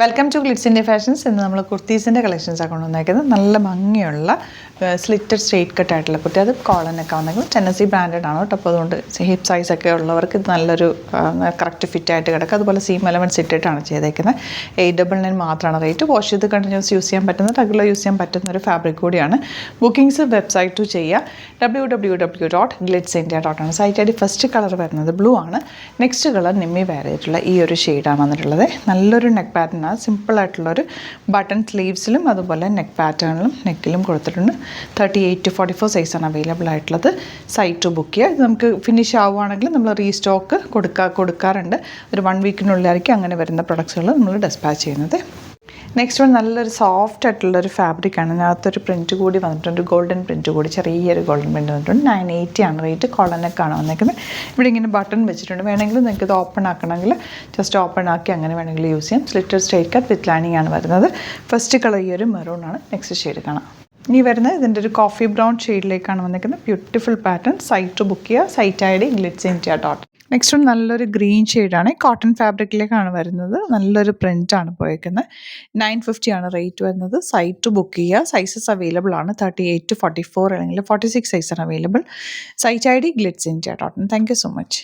Welcome to glitz India fashions. ഇന്ന് നമ്മൾ കുർത്തീസിൻ്റെ കളക്ഷൻസാണ് കൊണ്ടുവന്നേക്കുന്നത്. നല്ല ഭംഗിയുള്ള സ്ലിറ്റഡ് സ്ട്രെയിറ്റ് കട്ട് ആയിട്ടുള്ള കുർത്തി. അത് കോളനൊക്കെ വന്നെങ്കിൽ ടെന്നസി ബ്രാൻഡഡ് ആണ് കേട്ടോ. അപ്പോൾ അതുകൊണ്ട് ഹിപ്പ് സൈസൊക്കെ ഉള്ളവർക്ക് ഇത് നല്ലൊരു കറക്റ്റ് ഫിറ്റായിട്ട് കിടക്കുക. അതുപോലെ സീം എലമെൻറ്റ്സ് ഇട്ടിട്ടാണ് ചെയ്തേക്കുന്നത്. 899 മാത്രമാണ് റേറ്റ്. വാഷ് ചെയ്ത് കണ്ടിന്യൂസ് യൂസ് ചെയ്യാൻ പറ്റുന്ന, റെഗുലർ യൂസ് ചെയ്യാൻ പറ്റുന്ന ഒരു ഫാബ്രിക് കൂടിയാണ്. ബുക്കിംഗ്സ് വെബ്സൈറ്റ് ടു ചെയ്യുക www.glitzindia.com. Site I D first colour വരുന്നത് ബ്ലൂ ആണ്. നെക്സ്റ്റ് കളർ നിമ്മി വെയർ ചെയ്തിട്ടുള്ള ഈ ഒരു ഷെയ്ഡാണ് വന്നിട്ടുള്ളത്. നല്ലൊരു നെക്ക് പാറ്റേൺ, സിമ്പിളായിട്ടുള്ളൊരു ബട്ടൺ സ്ലീവ്സിലും അതുപോലെ നെക്ക് പാറ്റേണിലും നെക്കിലും കൊടുത്തിട്ടുണ്ട്. 38 to 44 സൈസാണ് അവൈലബിൾ ആയിട്ടുള്ളത്. സൈറ്റ് ബുക്ക് ചെയ്യുക. ഇത് നമുക്ക് ഫിനിഷ് ആവുകയാണെങ്കിൽ നമ്മൾ റീസ്റ്റോക്ക് കൊടുക്കാറുണ്ട്. ഒരു 1 വീക്കിനുള്ളിലായിരിക്കും അങ്ങനെ വരുന്ന പ്രൊഡക്ട്സുകൾ നമ്മൾ ഡെസ്പാച്ച് ചെയ്യുന്നത്. നെക്സ്റ്റ് വൺ നല്ലൊരു സോഫ്റ്റ് ആയിട്ടുള്ളൊരു ഫാബ്രിക്കാണ്. അതിനകത്തൊരു പ്രിൻറ്റ് കൂടി വന്നിട്ടുണ്ട്, ഗോൾഡൻ പ്രിൻറ്റ് കൂടി, ചെറിയൊരു ഗോൾഡൻ പ്രിൻറ്റ് വന്നിട്ടുണ്ട്. 980 ആണ് റേറ്റ്. കോളനൊക്കെയാണ് വന്നേക്കുന്നത്. ഇവിടെ ഇങ്ങനെ ബട്ടൺ വെച്ചിട്ടുണ്ട്. വേണമെങ്കിൽ നിങ്ങൾക്ക് ഇത് ഓപ്പൺ ആക്കണമെങ്കിൽ ജസ്റ്റ് ഓപ്പൺ ആക്കി അങ്ങനെ വേണമെങ്കിൽ യൂസ് ചെയ്യാം. Slitted straight cut with lining ആണ് വരുന്നത്. ഫസ്റ്റ് കളർ ഈ ഒരു മെറൂൺ ആണ്. നെക്സ്റ്റ് ഷെയ്ഡ് കാണാം. ഇനി വരുന്നത് ഇതിൻ്റെ ഒരു കോഫി ബ്രൗൺ ഷെയ്ഡിലേക്കാണ് വന്നിരിക്കുന്നത്. Beautiful pattern. സൈറ്റ് ബുക്ക് ചെയ്യുക. സൈറ്റ് ഐ ഡി glitzindia.com. നെക്സ്റ്റ് നല്ലൊരു ഗ്രീൻ ഷെയ്ഡാണ്. കോട്ടൺ ഫാബ്രിക്കിലേക്കാണ് വരുന്നത്. നല്ലൊരു പ്രിൻ്റാണ് പോയേക്കുന്നത്. 950 ആണ് റേറ്റ് വരുന്നത്. സൈറ്റ് ബുക്ക് ചെയ്യുക. സൈസസ് അവൈലബിൾ ആണ്. 38 to 44 അല്ലെങ്കിൽ 46 സൈസാണ് അവൈലബിൾ. സൈറ്റ് ഐ ഡി glitzindia.com. Thank you so much.